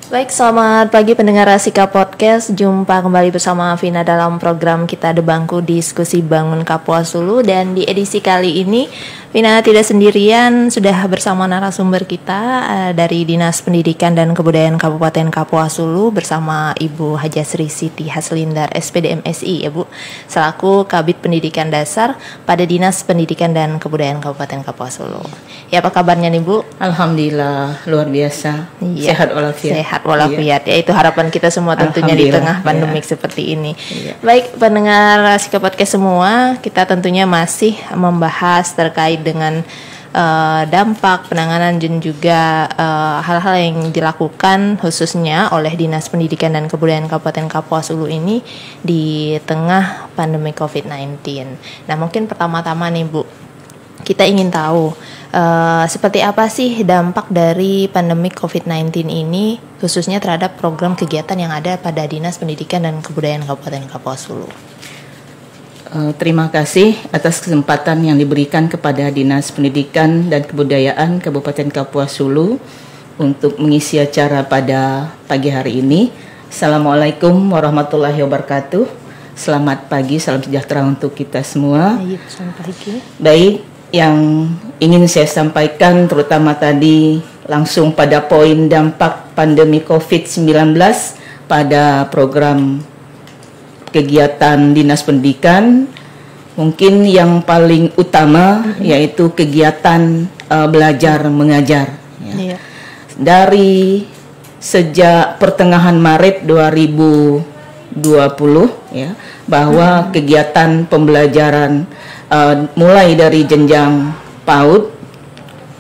Baik, selamat pagi pendengar Rasika Podcast. Jumpa kembali bersama Vina dalam program kita The Bangku Diskusi Bangun Kapuas Hulu. Dan di edisi kali ini Vina tidak sendirian, sudah bersama narasumber kita dari Dinas Pendidikan dan Kebudayaan Kabupaten Kapuas Hulu bersama Ibu Haja Sri Siti Haslindar SPD MSI ya Bu, selaku Kabid Pendidikan Dasar pada Dinas Pendidikan dan Kebudayaan Kabupaten Kapuas Hulu. Ya, apa kabarnya nih Bu? Alhamdulillah, luar biasa. Iya, sehat walafiat. Sehat walafiat. Iya. Ya, itu harapan kita semua tentunya di tengah pandemik seperti ini. Iya. Baik, pendengar Rasika Podcast semua, kita tentunya masih membahas terkait dengan dampak penanganan dan juga hal-hal yang dilakukan khususnya oleh Dinas Pendidikan dan Kebudayaan Kabupaten Kapuas Hulu ini di tengah pandemi COVID-19. Nah, mungkin pertama-tama nih Bu, kita ingin tahu seperti apa sih dampak dari pandemi COVID-19 ini khususnya terhadap program kegiatan yang ada pada Dinas Pendidikan dan Kebudayaan Kabupaten Kapuas Hulu. Terima kasih atas kesempatan yang diberikan kepada Dinas Pendidikan dan Kebudayaan Kabupaten Kapuas Hulu untuk mengisi acara pada pagi hari ini. Assalamualaikum warahmatullahi wabarakatuh. Selamat pagi, salam sejahtera untuk kita semua. Selamat pagi. Baik, yang ingin saya sampaikan terutama tadi langsung pada poin dampak pandemi COVID-19 pada program kegiatan Dinas Pendidikan. Mungkin yang paling utama yaitu kegiatan belajar mengajar ya. Iya. Dari sejak pertengahan Maret 2020 ya, bahwa kegiatan pembelajaran mulai dari jenjang PAUD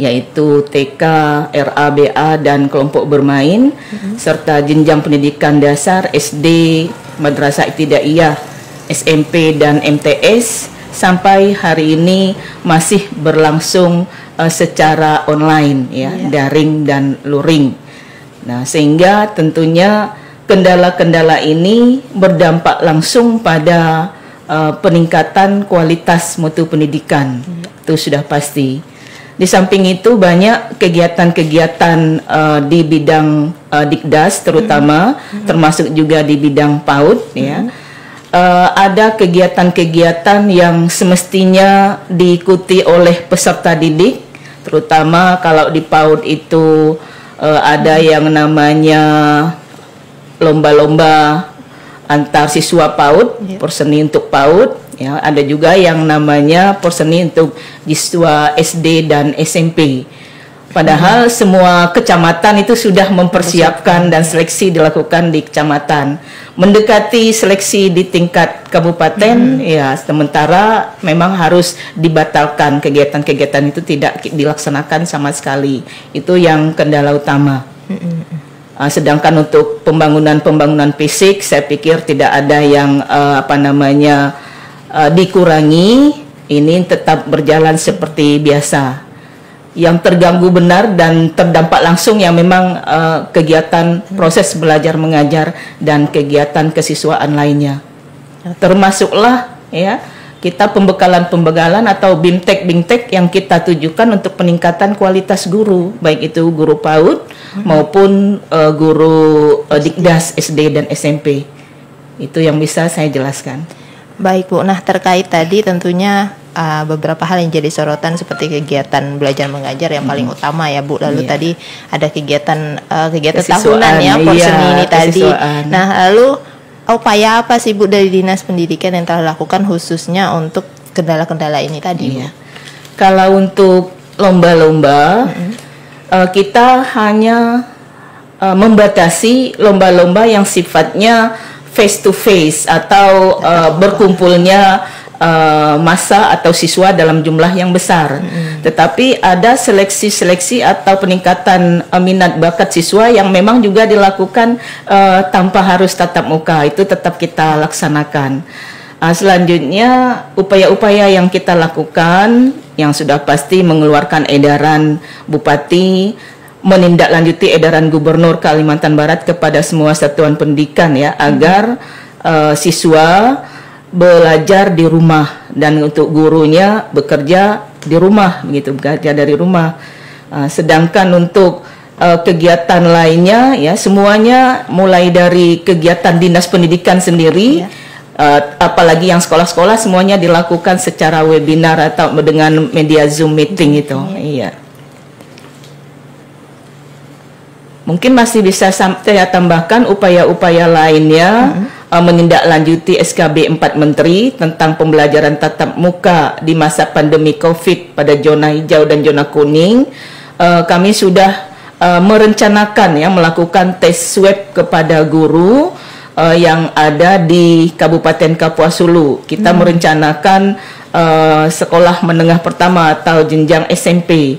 yaitu TK, RABA dan kelompok bermain serta jenjang pendidikan dasar SD, Madrasah Ibtidaiyah, SMP dan MTS sampai hari ini masih berlangsung secara online ya, daring dan luring. Nah, sehingga tentunya kendala-kendala ini berdampak langsung pada peningkatan kualitas mutu pendidikan. Itu sudah pasti. Di samping itu banyak kegiatan-kegiatan di bidang Dikdas terutama, termasuk juga di bidang PAUD ya. Ada kegiatan-kegiatan yang semestinya diikuti oleh peserta didik, terutama kalau di PAUD itu ada yang namanya lomba-lomba antar siswa PAUD, perseni untuk PAUD. Ya, ada juga yang namanya perseni untuk siswa SD dan SMP. Padahal semua kecamatan itu sudah mempersiapkan dan seleksi dilakukan di kecamatan. Mendekati seleksi di tingkat kabupaten, ya sementara memang harus dibatalkan, kegiatan-kegiatan itu tidak dilaksanakan sama sekali. Itu yang kendala utama. Sedangkan untuk pembangunan fisik, saya pikir tidak ada yang dikurangi, ini tetap berjalan seperti biasa. Yang terganggu benar dan terdampak langsung yang memang kegiatan proses belajar mengajar dan kegiatan kesiswaan lainnya. Termasuklah ya kita pembekalan atau BIMTEK yang kita tujukan untuk peningkatan kualitas guru, baik itu guru PAUD maupun guru Dikdas SD dan SMP. Itu yang bisa saya jelaskan. Baik Bu, nah terkait tadi tentunya beberapa hal yang jadi sorotan seperti kegiatan belajar mengajar yang paling utama ya Bu. Lalu tadi ada kegiatan tahunan ya, porseni ini tadi. Nah, lalu upaya apa sih Bu dari Dinas Pendidikan yang telah dilakukan khususnya untuk kendala-kendala ini tadi Bu? Kalau untuk lomba-lomba, kita hanya membatasi lomba-lomba yang sifatnya face to face atau berkumpulnya massa atau siswa dalam jumlah yang besar. Tetapi ada seleksi-seleksi atau peningkatan minat bakat siswa yang memang juga dilakukan tanpa harus tatap muka. Itu tetap kita laksanakan. Selanjutnya upaya-upaya yang kita lakukan yang sudah pasti mengeluarkan edaran Bupati, menindaklanjuti edaran Gubernur Kalimantan Barat kepada semua satuan pendidikan ya, agar siswa belajar di rumah dan untuk gurunya bekerja di rumah, begitu, bekerja dari rumah. Sedangkan untuk kegiatan lainnya ya, semuanya mulai dari kegiatan dinas pendidikan sendiri, apalagi yang sekolah-sekolah semuanya dilakukan secara webinar atau dengan media Zoom meeting itu. Iya. Mungkin masih bisa saya tambahkan upaya-upaya lainnya, menindaklanjuti SKB 4 Menteri tentang pembelajaran tatap muka di masa pandemi COVID pada zona hijau dan zona kuning. Kami sudah merencanakan ya melakukan tes swab kepada guru yang ada di Kabupaten Kapuas Hulu. Kita merencanakan sekolah menengah pertama atau jenjang SMP.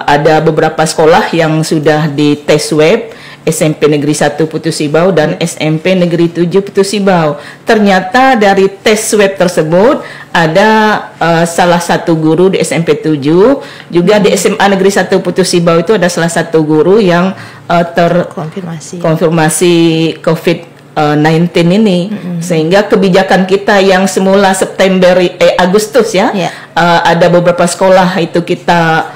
Ada beberapa sekolah yang sudah di tes swab, SMP Negeri 1 Putus Sibau dan SMP Negeri 7 Putus Sibau. Ternyata dari tes swab tersebut ada salah satu guru di SMP 7, juga di SMA Negeri 1 Putus Sibau itu ada salah satu guru yang terkonfirmasi COVID-19 ini. Sehingga kebijakan kita yang semula Agustus ya, ada beberapa sekolah itu kita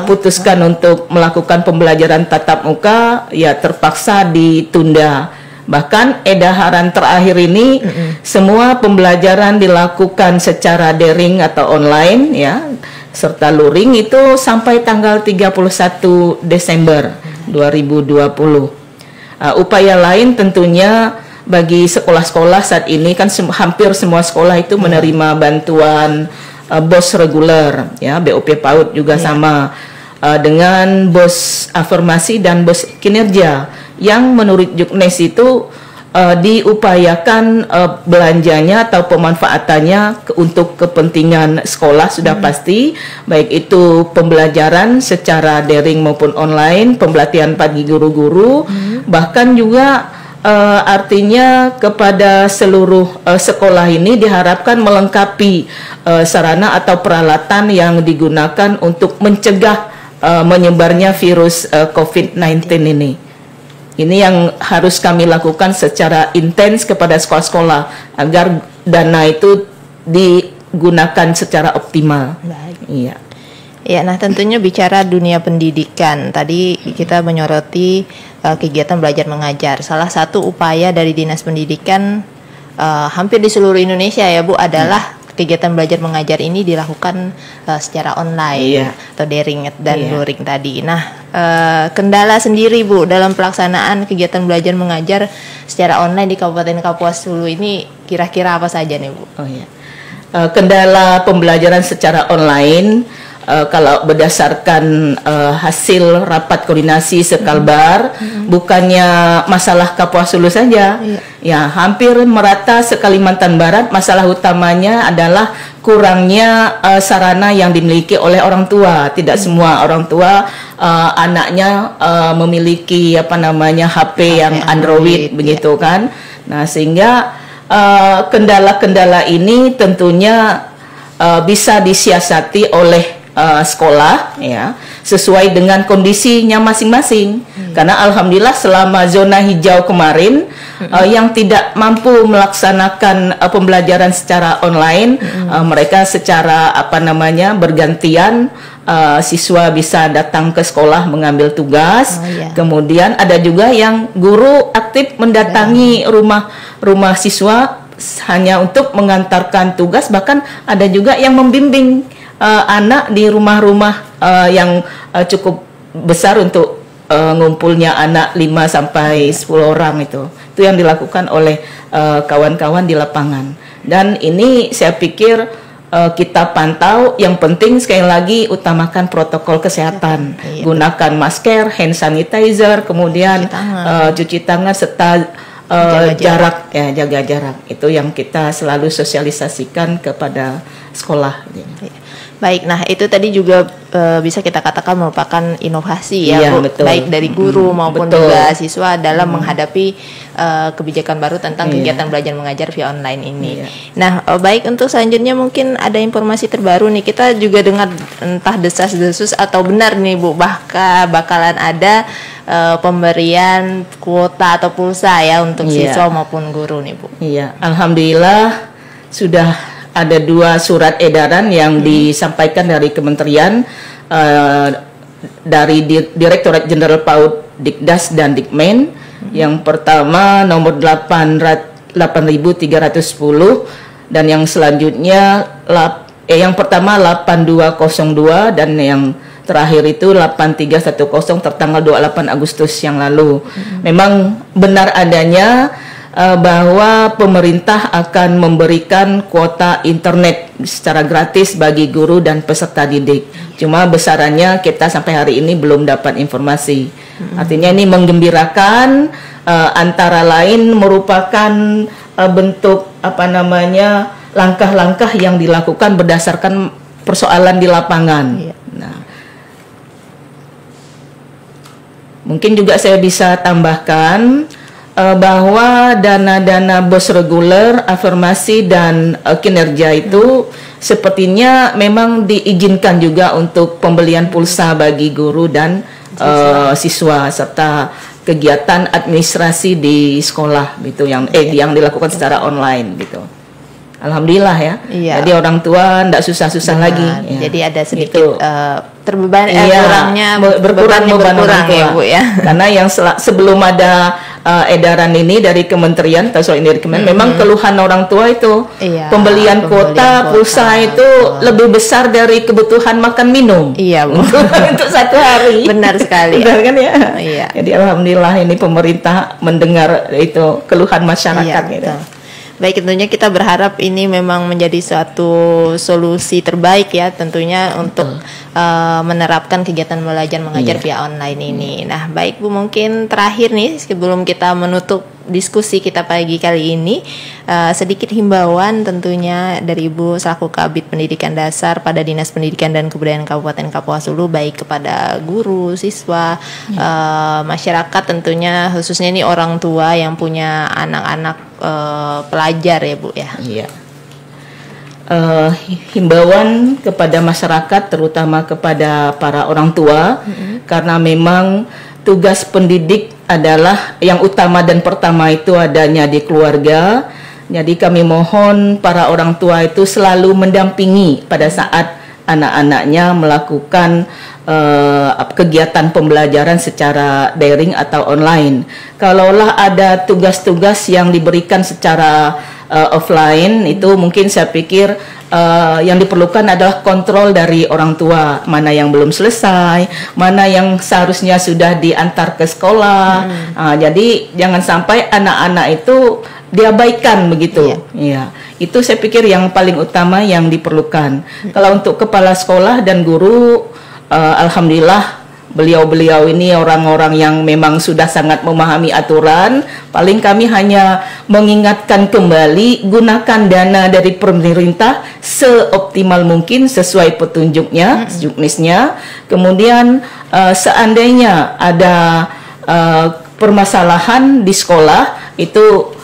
putuskan untuk melakukan pembelajaran tatap muka, ya terpaksa ditunda. Bahkan edaran terakhir ini semua pembelajaran dilakukan secara daring atau online ya, serta luring itu sampai tanggal 31 Desember 2020. Upaya lain tentunya bagi sekolah-sekolah saat ini kan hampir semua sekolah itu menerima bantuan BOS reguler ya, BOP PAUD juga sama, dengan BOS afirmasi dan BOS kinerja yang menurut Juknis itu diupayakan belanjanya atau pemanfaatannya untuk kepentingan sekolah sudah pasti, baik itu pembelajaran secara daring maupun online, pelatihan bagi guru-guru, bahkan juga artinya kepada seluruh sekolah ini diharapkan melengkapi sarana atau peralatan yang digunakan untuk mencegah menyebarnya virus COVID-19 ini. Ini yang harus kami lakukan secara intens kepada sekolah-sekolah agar dana itu digunakan secara optimal. Baik. Iya. Ya, nah tentunya bicara dunia pendidikan, tadi kita menyoroti kegiatan belajar mengajar. Salah satu upaya dari Dinas Pendidikan hampir di seluruh Indonesia ya Bu adalah kegiatan belajar mengajar ini dilakukan secara online atau daring dan luring tadi. Nah, kendala sendiri Bu dalam pelaksanaan kegiatan belajar mengajar secara online di Kabupaten Kapuas Hulu ini kira-kira apa saja nih Bu? Kendala pembelajaran secara online, kalau berdasarkan hasil rapat koordinasi Sekalbar, bukannya masalah Kapuas Hulu saja, ya hampir merata se-Kalimantan Barat. Masalah utamanya adalah kurangnya sarana yang dimiliki oleh orang tua. Tidak semua orang tua anaknya memiliki HP yang Android begitu kan. Nah, sehingga kendala-kendala ini tentunya bisa disiasati oleh sekolah ya sesuai dengan kondisinya masing-masing. Karena alhamdulillah selama zona hijau kemarin yang tidak mampu melaksanakan pembelajaran secara online, mereka secara bergantian, siswa bisa datang ke sekolah mengambil tugas. Kemudian ada juga yang guru aktif mendatangi rumah siswa hanya untuk mengantarkan tugas, bahkan ada juga yang membimbing anak di rumah-rumah yang cukup besar untuk ngumpulnya anak 5 sampai 10 orang itu yang dilakukan oleh kawan-kawan di lapangan. Dan ini saya pikir kita pantau, yang penting sekali lagi utamakan protokol kesehatan, gunakan masker, hand sanitizer, kemudian cuci tangan serta jaga jarak. Itu yang kita selalu sosialisasikan kepada sekolah. Baik, nah itu tadi juga bisa kita katakan merupakan inovasi ya Bu, baik dari guru maupun juga siswa dalam menghadapi kebijakan baru tentang kegiatan belajar mengajar via online ini. Nah, baik, untuk selanjutnya mungkin ada informasi terbaru nih, kita juga dengar entah desas-desus atau benar nih Bu, bakalan ada pemberian kuota atau pulsa ya untuk siswa maupun guru nih Bu. Iya, alhamdulillah sudah ada 2 surat edaran yang disampaikan dari Kementerian dari Direktorat Jenderal PAUD, Dikdas dan Dikmen. Yang pertama nomor 8310 dan yang selanjutnya yang pertama 8202 dan yang terakhir itu 8310 tertanggal 28 Agustus yang lalu. Memang benar adanya bahwa pemerintah akan memberikan kuota internet secara gratis bagi guru dan peserta didik. Cuma besarannya kita sampai hari ini belum dapat informasi. Artinya ini menggembirakan, antara lain merupakan bentuk langkah-langkah yang dilakukan berdasarkan persoalan di lapangan. Nah, mungkin juga saya bisa tambahkan bahwa dana-dana BOS reguler, afirmasi dan kinerja itu sepertinya memang diizinkan juga untuk pembelian pulsa bagi guru dan siswa serta kegiatan administrasi di sekolah gitu yang dilakukan secara online gitu. Alhamdulillah ya. Jadi orang tua tidak susah-susah lagi. Jadi ada sedikit berkurang ya Bu ya. Karena yang sebelum ada edaran ini dari kementerian atau dari Kemen, memang keluhan orang tua itu pembelian kuota pulsa itu lebih besar dari kebutuhan makan minum. Iya Bu. Untuk satu hari. Benar sekali. Benar kan ya? Iya. Jadi alhamdulillah ini pemerintah mendengar itu keluhan masyarakat gitu. Betul. Baik, tentunya kita berharap ini memang menjadi suatu solusi terbaik ya tentunya untuk menerapkan kegiatan belajar mengajar via online ini. Nah, baik Bu, mungkin terakhir nih sebelum kita menutup diskusi kita pagi kali ini, sedikit himbauan tentunya dari Ibu selaku Kabid Pendidikan Dasar pada Dinas Pendidikan dan Kebudayaan Kabupaten Kapuas Hulu, baik kepada guru, siswa, masyarakat tentunya, khususnya ini orang tua yang punya anak-anak pelajar ya Bu ya. Iya. Himbauan kepada masyarakat terutama kepada para orang tua, karena memang tugas pendidik adalah yang utama dan pertama itu adanya di keluarga. Jadi kami mohon para orang tua itu selalu mendampingi pada saat anak-anaknya melakukan kegiatan pembelajaran secara daring atau online. Kalaulah ada tugas-tugas yang diberikan secara offline, itu mungkin saya pikir yang diperlukan adalah kontrol dari orang tua, mana yang belum selesai, mana yang seharusnya sudah diantar ke sekolah. Jadi jangan sampai anak-anak itu diabaikan begitu. Iya. Itu saya pikir yang paling utama yang diperlukan. Kalau untuk kepala sekolah dan guru, alhamdulillah beliau-beliau ini orang-orang yang memang sudah sangat memahami aturan. Paling kami hanya mengingatkan kembali, gunakan dana dari pemerintah seoptimal mungkin sesuai petunjuknya, juknisnya. Kemudian seandainya ada permasalahan di sekolah, itu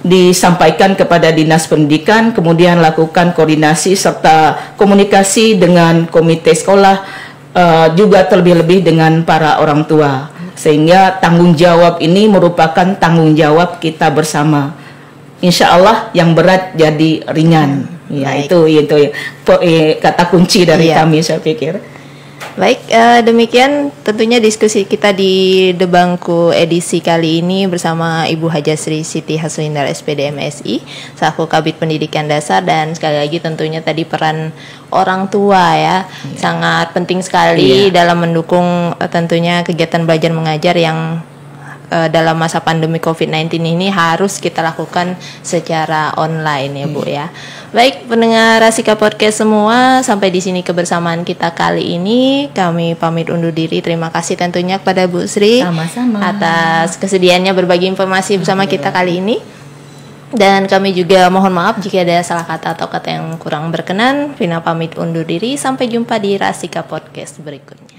disampaikan kepada Dinas Pendidikan, kemudian lakukan koordinasi serta komunikasi dengan komite sekolah, juga terlebih-lebih dengan para orang tua, sehingga tanggung jawab ini merupakan tanggung jawab kita bersama. Insya Allah yang berat jadi ringan. Itu kata kunci dari kami, saya pikir. Baik, demikian tentunya diskusi kita di Debangku edisi kali ini bersama Ibu Hajasri Siti Haslindar SPD MSI selaku Kabid Pendidikan Dasar, dan sekali lagi tentunya tadi peran orang tua ya sangat penting sekali dalam mendukung tentunya kegiatan belajar mengajar yang dalam masa pandemi COVID-19 ini harus kita lakukan secara online ya Bu ya. Baik, pendengar Rasika Podcast semua, sampai di sini kebersamaan kita kali ini. Kami pamit undur diri. Terima kasih tentunya kepada Bu Sri atas kesediaannya berbagi informasi bersama kita kali ini. Dan kami juga mohon maaf jika ada salah kata atau kata yang kurang berkenan. Vina pamit undur diri. Sampai jumpa di Rasika Podcast berikutnya.